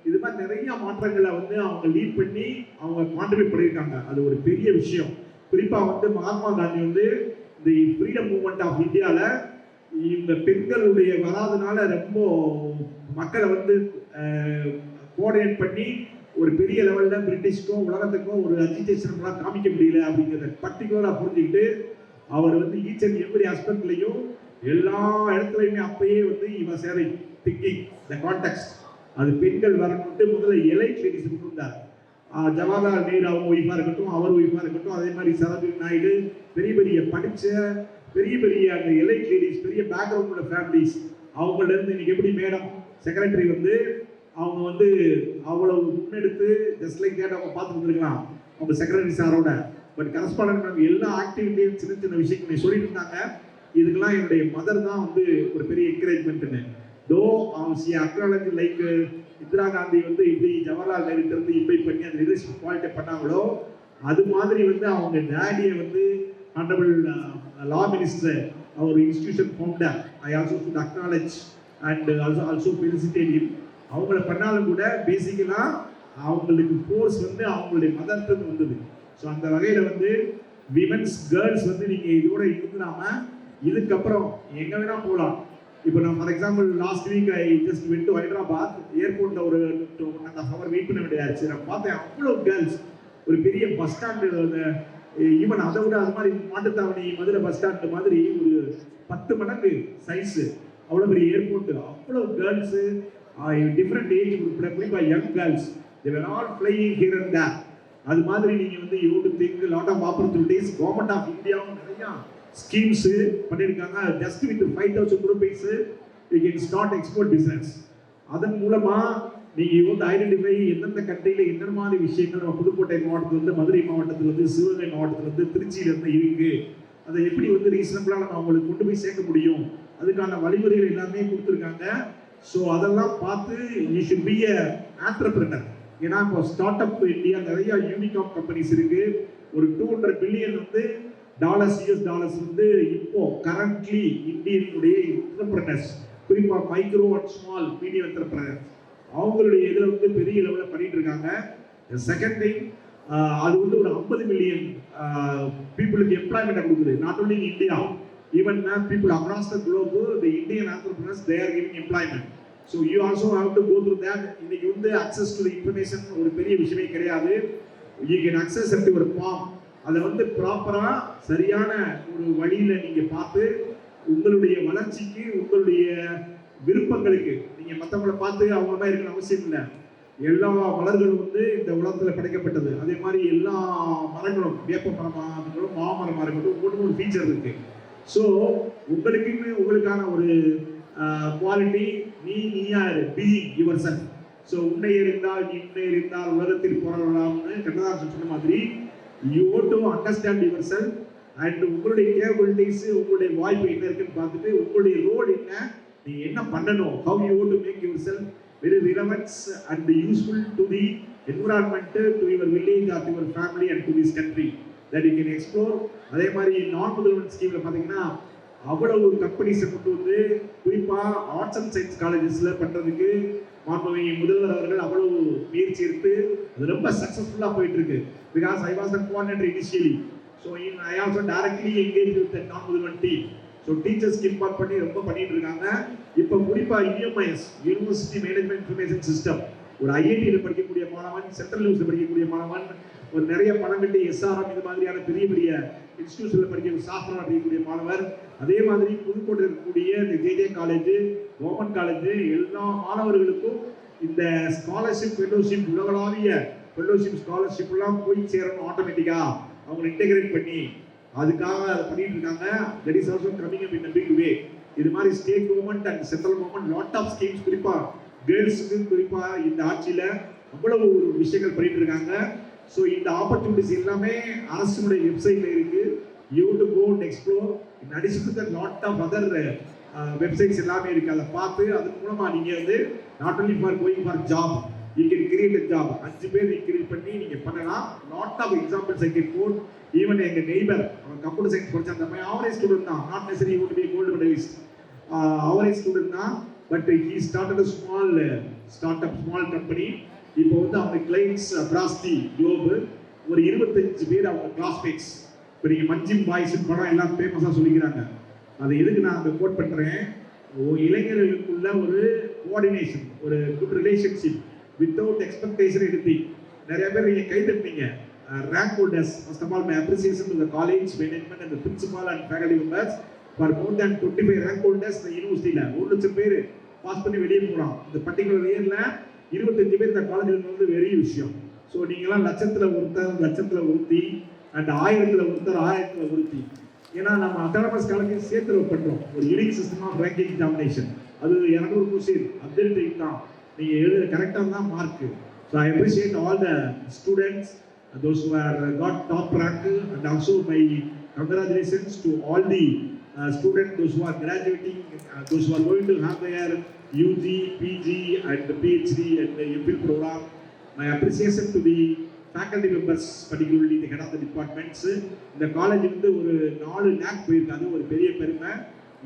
இது மாதிரி நிறைய மாற்றங்களை வந்து அவங்க லீட் பண்ணி அவங்க கான்ட்ரிபியூட் பண்ணியிருக்காங்க. அது ஒரு பெரிய விஷயம். குறிப்பாக வந்து மகாத்மா காந்தி வந்து இந்த ஃப்ரீடம் மூவ்மெண்ட் ஆஃப் இந்தியாவில் இந்த பெண்களுடைய வராதனால ரொம்ப மக்களை வந்து கோஆர்டினேட் பண்ணி ஒரு பெரிய லெவலில் பிரிட்டிஷ்க்கும் உலகத்துக்கும் ஒரு அஜிடேஷன்லாம் காமிக்க முடியல அப்படிங்கிறத பர்டிகுலராக புரிஞ்சுக்கிட்டு அவர் வந்து ஈச் அண்ட் எவ்ரி ஆஸ்பெக்ட்லையும் எல்லா இடத்துலையுமே அப்பயே வந்து இவன் சேவை திங்கிங் த கான்டெக்ட் அது பெண்கள் வரணும்ட்டு முதல்ல எலைட் லேடிஸ் கொண்டு வந்தார். ஜவஹர்லால் நேரு அவங்க ஒய்ஃபாக இருக்கட்டும், அவர் ஒய்ஃபாக இருக்கட்டும், அதே மாதிரி சரோஜினி நாயுடு, பெரிய பெரிய படித்த பெரிய பெரிய அந்த எலைட் லேடிஸ், பெரிய பேக்ரவுண்டோட ஃபேமிலிஸ், அவங்கள்டேருந்து இன்னைக்கு எப்படி மேடம் செக்ரட்டரி வந்து அவங்க வந்து அவ்வளவு முன்னெடுத்து ஜஸ்ட் லைக் கேட் அவங்க பார்த்து வந்துருக்கலாம் அவங்க செக்ரட்டரி சாரோட. பட் கரஸ்பாண்டன்ட் மேம் எல்லா ஆக்டிவிட்டியும் சின்ன சின்ன விஷயங்களை சொல்லிட்டு இருந்தாங்க. இதுக்கெல்லாம் என்னுடைய மதர் தான் வந்து ஒரு பெரிய என்கரேஜ்மெண்ட்டுன்னு. தோ அவங்க சி அக்னாலஜி லைக் இந்திரா காந்தி வந்து இப்படி ஜவஹர்லால் நேரு இருந்து இன்வைட் பண்ணி அந்த லீடர்ஷிப் குவாலிட்டி பண்ணாங்களோ, அது மாதிரி வந்து அவங்க டேடியை வந்து ஆனரபிள் லா மினிஸ்டர் அவர் institution founder I also should acknowledge and also felicitate him. அவங்கள பண்ணாலும் கூட பேசிக்கலாக அவங்களுக்கு ஃபோர்ஸ் வந்து அவங்களுடைய மதர்லேருந்து வந்தது. ஸோ அந்த வகையில் வந்து விமென்ஸ் கேர்ள்ஸ் வந்து நீங்கள் இதோட இருந்துடாம இதுக்கப்புறம் எங்கே வேணால் போகலாம். இப்போ நான் for example last week I just went to Hyderabad ஏர்போர்ட்டில் ஒரு 2.5 hour வெயிட் பண்ண வேண்டியாச்சு. நான் பார்த்தேன் அவ்வளோ கேர்ள்ஸ் ஒரு பெரிய பஸ் ஸ்டாண்டு, ஈவன் அதை விட அது மாதிரி மாட்டுத்தாவணி மதுரை பஸ் ஸ்டாண்டு மாதிரி ஒரு 10 மடங்கு சைஸு, அவ்வளோ பெரிய ஏர்போர்ட்டு, அவ்வளோ கேர்ள்ஸு டிஃப்ரெண்ட் ஏஜ் குரூப்பில், குறிப்பாக young girls, they were all flying here and there. அது மாதிரி நீங்கள் வந்து you do think lot of opportunities. Government of இந்தியாவும் நிறையா ஸ்கீம்ஸு பண்ணியிருக்காங்க. Just with 5,000 rupees you can start export business. அதன் மூலமாக நீங்கள் வந்து ஐடென்டிஃபை எந்தெந்த கண்ட்ரியில் என்னென்ன மாதிரி விஷயங்கள் நம்ம புதுக்கோட்டை மாவட்டத்திலேருந்து, மதுரை மாவட்டத்திலேருந்து, சிவகங்கை மாவட்டத்திலேருந்து, திருச்சியிலேருந்து இருக்குது, அதை எப்படி வந்து ரீசனபிளாக நம்ம அவங்களுக்கு கொண்டு போய் சேர்க்க முடியும், அதுக்கான வழிமுறைகள் எல்லாமே கொடுத்துருக்காங்க. ஸோ அதெல்லாம் பார்த்து you should be a entrepreneur. ஏன்னா இப்போ ஸ்டார்ட் அப் இந்தியா நிறைய யூனிகார்ன் கம்பெனிஸ் இருக்குது. ஒரு 200 பில்லியன் வந்து US டாலர்ஸ் வந்து இப்போ கரண்ட்லி இந்தியனுடைய என்டர்பிரினர்ஸ், குறிப்பாக micro and small medium entrepreneurs, அவங்களுடைய இதில் வந்து பெரிய லெவலில் பண்ணிட்டு இருக்காங்க. செகண்ட் திங், அது வந்து ஒரு 50 மில்லியன் பீப்புளுக்கு எம்ப்ளாய்மெண்ட்டை கொடுக்குது. Not only in India, even people across the globe, the Indian entrepreneurs, they are giving employment. So you also have to go through that. இன்னைக்கு வந்து access to the information ஒரு பெரிய விஷயமே கிடையாது. You can access at your palm. அதை வந்து ப்ராப்பராக சரியான ஒரு வழியில் நீங்கள் பார்த்து உங்களுடைய வளர்ச்சிக்கு, உங்களுடைய விருப்பங்களுக்கு, நீங்கள் மற்றவங்களை பார்த்து அவங்க மாதிரி இருக்கணும் அவசியம் இல்லை. எல்லா மலர்களும் வந்து இந்த உலகத்தில் படைக்கப்பட்டது. அதே மாதிரி எல்லா மரங்களும், வேப்ப மரமாக இருக்கட்டும், மாமரமாக இருக்கட்டும், ஒவ்வொன்றும் ஒரு ஃபீச்சர் இருக்குது. ஸோ உங்களுக்குன்னு உங்களுக்கான ஒரு குவாலிட்டி, நீயா பீயிங் யுவர் செல்ஃப். ஸோ உன்னை இருந்தால் உலகத்தில் போராடலாம்னு கண்ணதாசன் சொன்ன மாதிரி you want to understand your self and உங்களுடைய கேபபிலிட்டிஸ், உங்களுடைய வாய்ப்பு என்ன இருக்குன்னு பார்த்துட்டு உங்களுடைய ரோல் என்ன, நீங்கள் என்ன பண்ணணும், how you want to make yourself very relevance and useful to the environment, to your village or to your family and to this country that you can explore. அதே மாதிரி நான் முதல்வன் ஸ்கீமில் பார்த்தீங்கன்னா அவ்வளவு கம்பெனிஸை கொண்டு வந்து குறிப்பாக ஆர்ட்ஸ் அண்ட் சயின்ஸ் காலேஜஸில் பண்ணுறதுக்கு மாண்புமிகு முதல்வர் அவர்கள் அவ்வளவு முயற்சி எடுத்து அது ரொம்ப சக்ஸஸ்ஃபுல்லாக போயிட்டு இருக்கு. Because I was the coordinator initially. So I also directly engage with நான் முதல்வன் டீம். ஸோ டீச்சர்ஸ் இம்பார்ட் பண்ணி ரொம்ப பண்ணிட்டு இருக்காங்க. இப்போ குறிப்பாக UMIS, university management information system, ஒரு IITயில் படிக்கக்கூடிய மாணவன், சென்ட்ரல் யூனிவர்சிட்டி படிக்கக்கூடிய மாணவன், ஒரு நிறைய பணம் கட்டி SRM இது மாதிரியான பெரிய பெரிய இன்ஸ்டிடியூஷனில் படிக்க சாஸ்திரம் படிக்கக்கூடிய மாணவர், அதே மாதிரி புதுக்கோட்டை இருக்கக்கூடிய இந்த JJ காலேஜ், கவர்மெண்ட் காலேஜ், எல்லா மாணவர்களுக்கும் இந்த ஸ்காலர்ஷிப், ஃபெல்லோஷிப், உலகளாவிய ஃபெல்லோஷிப் ஸ்காலர்ஷிப்லாம் போய் சேரணும். ஆட்டோமேட்டிக்காக அவங்க இன்டெகிரேட் பண்ணி அதுக்காக அதை பண்ணிட்டு இருக்காங்க. That is also coming up in a big way. இது மாதிரி state government and central government lot of schemes குறிப்பாக கேர்ள்ஸுக்கு குறிப்பாக இந்த ஆட்சியில் அவ்வளவு விஷயங்கள் பண்ணிட்டு இருக்காங்க. ஸோ இந்த ஆப்பர்ச்சுனிட்டிஸ் எல்லாமே அரசுடைய வெப்சைட்டில் இருக்குது. You to go and explore. In addition to that lot of other websites எல்லாமே இருக்குது. அதை பார்த்து அதன் மூலமாக நீங்கள் வந்து not only for going for job, you can create a job. 5 பேர் கிரியேட் பண்ணி நீங்கள் பண்ணலாம். Lot of examples I can quote. Even எங்கள் நெய்பர், அவன் கம்ப்யூட்டர் சயின்ஸ் படித்த அந்த மாதிரி அவரே ஸ்டூடெண்ட் தான், not necessary would be gold medalist, அவரே ஸ்டூடெண்ட் தான். But he started a small start up, small company. இப்போ வந்து அவங்க கிளைண்ட்ஸ் அக்ராஸ் தி குளோபு ஒரு 25 பேர் அவங்க கிளாஸ்மேட்ஸ். இப்போ நீங்கள் மஞ்சிம் பாய்ஸ் படம் எல்லாம் ஃபேமஸாக சொல்லிக்கிறாங்க. அதை எதுக்கு நான் அதை கோட் பண்ணுறேன், இளைஞர்களுக்குள்ள ஒரு கோஆர்டினேஷன், ஒரு குட் ரிலேஷன்ஷிப் வித்தவுட் எக்ஸ்பெக்டேஷன் எடுத்து நிறைய பேர் நீங்கள் கை தட்டினீங்க. Rank holders, first of all my appreciation to the college management and principal and faculty members for more than 25 rank holders இந்த யூனிவர்சிட்டியில் 1 லட்சம் பேர் பாஸ் பண்ணி வெளியே போகிறான். இந்த பர்டிகுலர் இயரில் 25 பேர் இந்த காலேஜில் வந்து பெரிய விஷயம். ஸோ நீங்களாம் லட்சத்தில் ஒருத்தி அண்ட் 1000ல் ஒருத்தர் 1000ல் ஒருத்தி. ஏன்னா நம்ம அட்டானமஸ் காலேஜ் சேர்த்து பண்ணுறோம் ஒரு unique system of ranking examination. அது 200 கொஸ்டின் அப்டேட் தான், நீங்கள் எழுதுற கரெக்டாக தான் mark. So I appreciate all the students, those who are got top rank, and also my congratulations to all the students, those who are graduating, those who are going to have their UG, PG and PhD and the MPhil program. My appreciation to the faculty members, particularly the head of the departments. இந்த காலேஜ் வந்து ஒரு 4 lakh போயிருக்காது, ஒரு பெரிய பெருமை.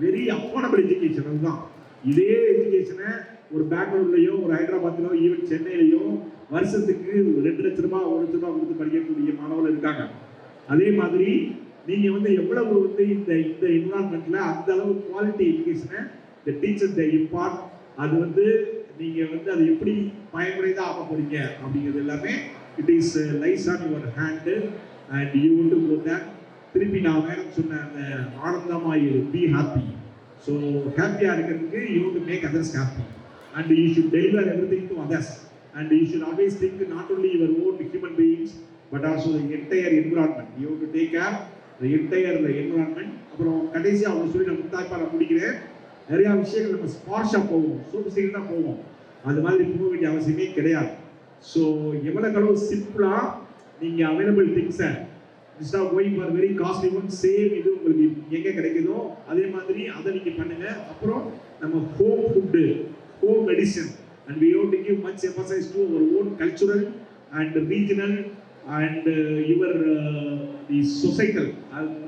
Very affordable education. அதுதான் இதே எஜுகேஷனை ஒரு பெங்களூர்லையோ ஒரு ஹைதராபாத்லையோ ஈவன் சென்னையிலையோ வருஷத்துக்கு 2 லட்ச ரூபாய் 1 லட்ச ரூபாய் கொடுத்து படிக்கக்கூடிய மாணவர்கள் இருக்காங்க. அதே மாதிரி நீங்கள் வந்து எவ்வளவு வந்து இந்த என்விரான்மெண்ட்டில் அந்த அளவு குவாலிட்டி எஜுகேஷனை இந்த டீச்சர் த இம்பார்ட், அது வந்து நீங்கள் வந்து அதை எப்படி பயனுடையதாக ஆக போறீங்க அப்படிங்கிறது எல்லாமே it is lies on your hand and you will to go there. திருப்பி நான் வேணும் சொன்ன அந்த ஆனந்தமாக பி ஹாப்பி. ஸோ ஹாப்பியாக இருக்கிறதுக்கு you to make others happy and you should deliver everything to others. And you should always think not only your own human beings but also the entire environment. You have to take care the entire environment. அப்புறம் கடைசியாக அவங்க சொல்லி நான் முத்தாய்ப்பாக நான் முடிக்கிறேன். நிறையா விஷயங்கள் நம்ம ஸ்பார்ஷாக போவோம், சூப்பர் தான் போவோம், அது மாதிரி போக வேண்டிய அவசியமே கிடையாது. ஸோ எவ்வளோ சிம்பிளாக நீங்கள் அவைலபிள் திங்ஸை instead of going for very costly one, same இது உங்களுக்கு எங்கே கிடைக்குதோ அதே மாதிரி அதை நீங்கள் பண்ணுங்கள். அப்புறம் நம்ம home food, home medicine, and we have to give much emphasis to our own cultural and regional and your the societal.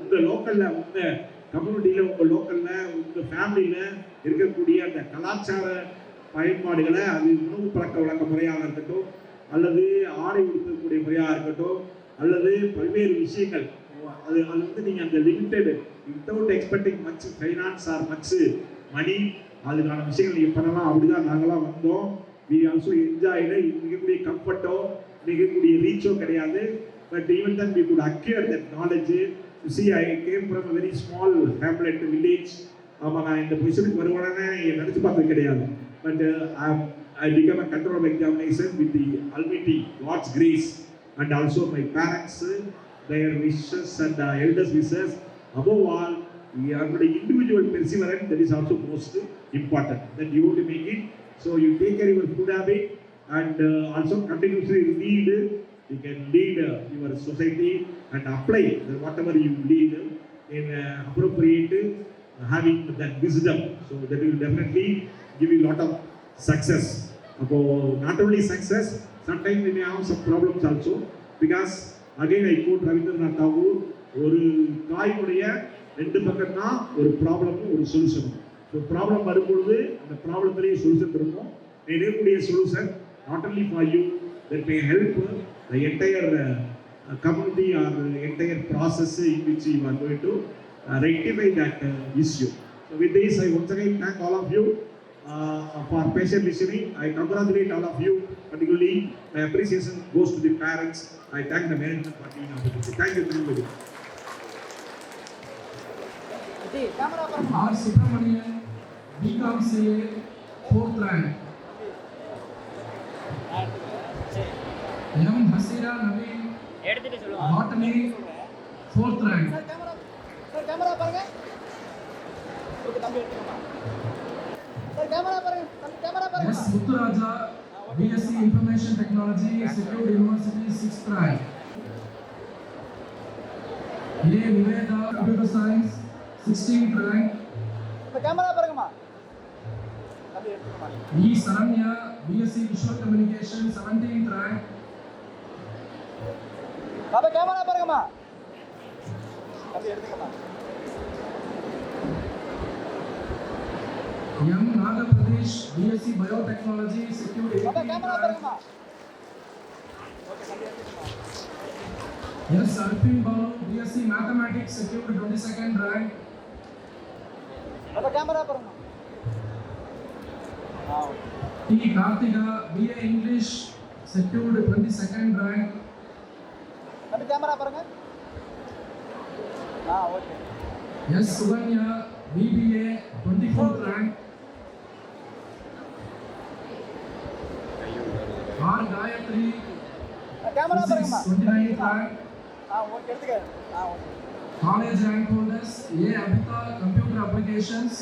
உங்கள் லோக்கலில், உங்கள் கம்யூனிட்டியில், உங்கள் லோக்கலில், உங்கள் ஃபேமிலியில் இருக்கக்கூடிய அந்த கலாச்சார பயன்பாடுகளை, அது உணவு பழக்க வழக்க முறையாக இருக்கட்டும், அல்லது ஆடை உடுத்தக்கூடிய முறையாக இருக்கட்டும், அல்லது பல்வேறு விஷயங்கள், அது வந்து நீங்கள் அந்த limited without expecting much finance or much money, அதுக்கான விஷயங்கள் நீங்கள் பண்ணலாம். அப்படிதான் நாங்களாம் வந்தோம். We also enjoyed. மிகக்கூடிய கம்ஃபர்ட்டோ மிகக்கூடிய ரீச்சோ கிடையாது. But even then we could acquire that knowledge. You see I came from a very small hamlet village. ஆமாம், நான் இந்த பொசிஷனுக்கு வருவானே நினச்சி பார்த்தது கிடையாது. But I become a control of examination with the almighty God's grace and also my parents their wishes and elders' wishes. Above all, your individual perseverance, that is also most important, that you have to make it. So you take care of your food habit and also continuously read. You can lead your society and apply whatever you lead in appropriate having that wisdom. So that will definitely give you a lot of success. Not only success, sometimes we may have some problems also, because again I quote Rabindranath Tagore, ஒரு காயினுடைய 2 பக்கம் தான், ஒரு ப்ராப்ளமும் ஒரு சொல்யூஷனும். ஸோ ப்ராப்ளம் வரும்பொழுது அந்த ப்ராப்ளத்திலேயே சொல்யூஷன் இருக்கும். இருக்கக்கூடிய solution not only for you, that may help the entire community or entire process in which you are going to rectify that issue. So with this, I once again thank all of you for patient listening. I congratulate all of you. Particularly, my appreciation goes to the parents. I thank the management for being able to. Thank you very much. R. Subramanian, BCom CA, 4th rank. M. Hasira Naveen, Botany, 4th rank. S. Muthuraja, BSc Information Technology, Secured University, 6th rank. A. Niveda, Computer Science, 16th rank. E. Saranya, BSc Visual Communication, 17th rank. M. Naga Pradesh, BSc Biotechnology, secured 18th rank. S. Arfin Balu, BSc Mathematics, secured 22nd rank. T. Karthika, BA English, secured 22nd rank. S. Suganya, BBA, 24th rank. R. Gayatri, Physics, 29th rank. College rank holders: A. Abhita, Computer Applications,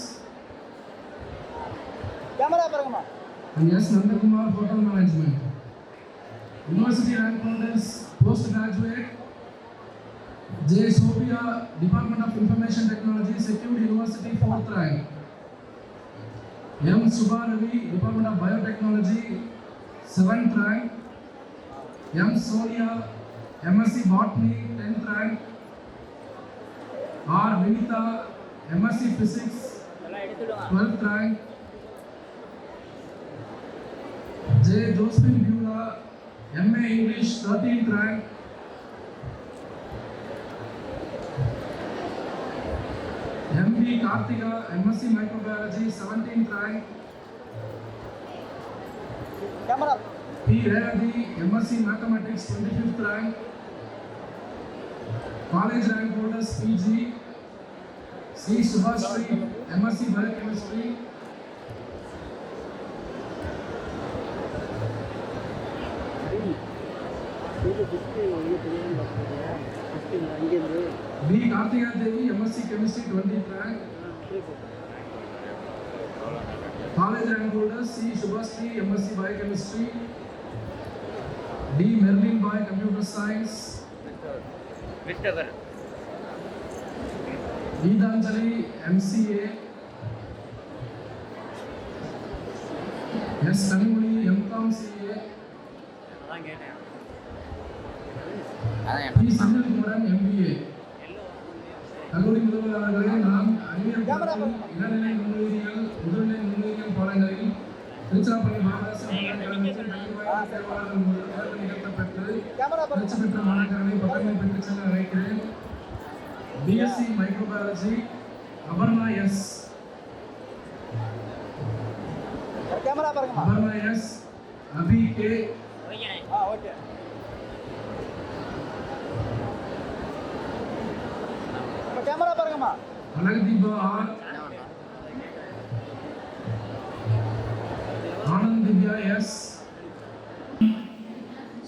and S. Nandakumar, Hotel Management. University rank holders: postgraduate J. Sophia, Department of Information Technology, secured University, 4th rank. M. Subharavi, Department of Biotechnology, 7th rank. M. Sonia, MSc Botany, 10th rank. R. Vinita, MSc Physics, 12th rank. J. Josephine Beulah, MA English, 13th rank. M.B. Karthika, MSc Microbiology, 17th rank. P. Revati, MSc Mathematics, 25th rank. College rank holders: PG. C. Subhashri, MSc Biochemistry. B. Karthika Devi, MSc Chemistry, 20th rank. College rank holders: C. Subhashri, MSc Biochemistry. D. Merlin Boy, Computer Science. Geetanjali, MCA. S. Kanimuli, MCom CA. P. Sanil Kumaran, MBA. கல்லூரி முதல்வர் அவர்களே, நாம் அறிவியல் பாடத்தில் இளநிலை நுண்ணுயிரியல், முதுநிலை நுண்ணுயிரியல் பாடங்களில் திருச்சிராப்பள்ளி மாநகராட்சி தேர்வாளர்கள் மூலம் தேர்வு நிகழ்த்தப்பட்டு தேர்ச்சி பெற்ற மாணாக்கர்களை பட்டங்களை பெற்றுச் செல்ல அழைக்கிறேன். BSc Microbiology, Abarna S. Abarna S. Abhi K. Anagdiba R. Anand Divya S.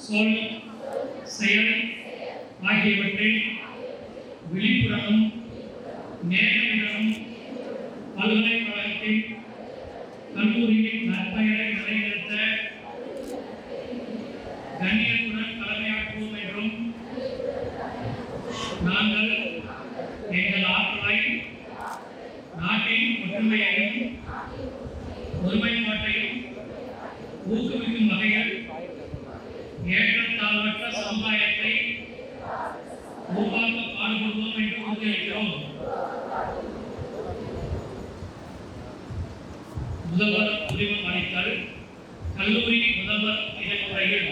சொல், செயல் ஆகியவற்றை விழிப்புணர்வும் நேர்மையுடனும் பல்கலைக்கழகத்தின் கல்லூரியின் நற்பெயரை நிலைநிறுத்த கண்ணியத்துடன் தலைமையாற்றுவோம் என்றும் நாங்கள் எங்கள் ஆற்றலை நாட்டின் ஒற்றுமையையும் ஒருமைப்பாட்டையும் ஊக்குவிக்கும் வகையில் ஏற்றத்தாழ்வற்ற சமுதாயத்தை உருவாக்க பாடுபடுவோம் என்று உறுதியளிக்கிறோம். முதல்வர் உரிமம் அளித்தல். கல்லூரி முதல்வர் இடைமுறையில்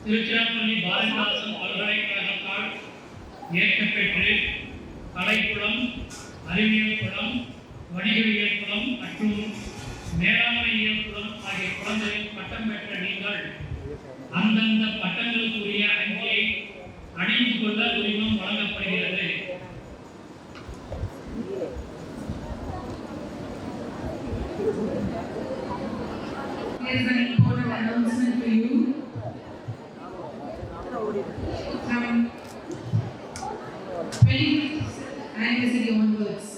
திருச்சிராப்பள்ளி பாரதிதாசன் பல்கலைக்கழகத்தால் ஏற்கப்பெற்று கலைப்புலம், அறிவியல் புலம், வணிகவியல் புலம் மற்றும் மேலாண்மையியல் புலம் ஆகிய புலங்களில் பட்டம் பெற்ற நீங்கள் அந்தந்த பட்டங்களுக்குரிய அங்கியை அணிந்து கொள்ள உரிமம் வழங்கப்படுகிறது. There is an important announcement for you. From 25th anniversary onwards,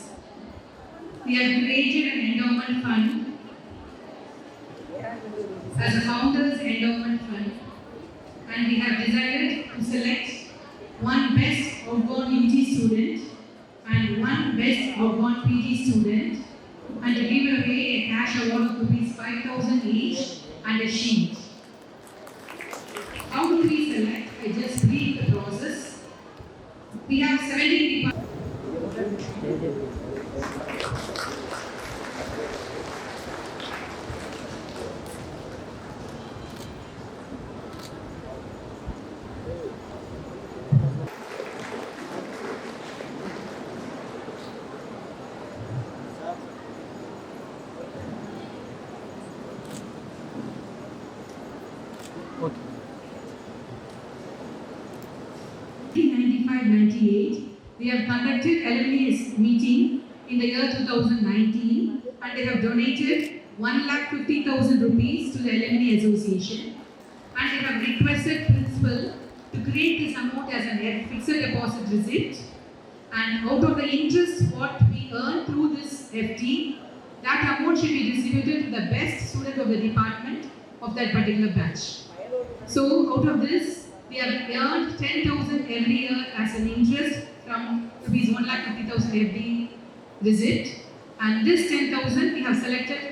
we have created an endowment fund as a founders endowment fund, and we have decided to select one best outbound UT student and one best outbound PG student, and to give away a cash award of ₹5,000 each and a sheet. How do we select? I just brief the process. We have 17 departments. Okay 1995-98, we have conducted alumni meeting in the year 2019, and they have donated 1,50,000 rupees to the Alumni Association, and they have requested principal to create this amount as a fixed deposit receipt, and out of the interest what we earn through this FD, that amount should be distributed to the best student of the department of that particular batch. So out of this, we have earned 10,000 every year as an interest from rupees 1,50,000 FD receipt, and this 10,000 we have selected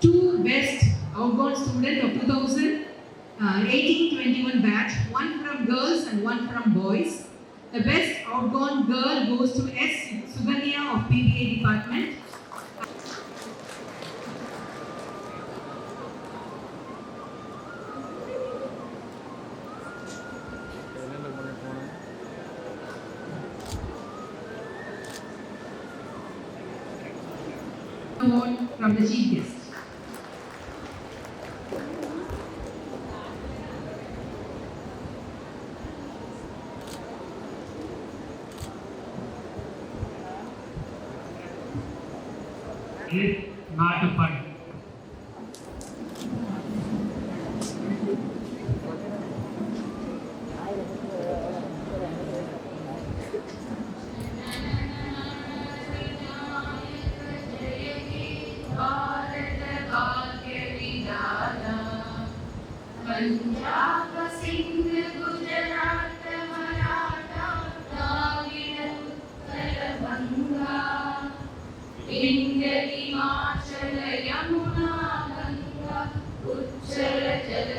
two best outbound students of 2018-21 batch, one from girls and one from boys. The best outbound girl goes to S. Suganya of PBA department. Award from the chief guest. நாட்டுப்பண் पंजाब सिंध गुजरात मराठा द्राविड़ उत्कल बंगा विंध्य हिमाचल यमुना गंगा उच्चल जल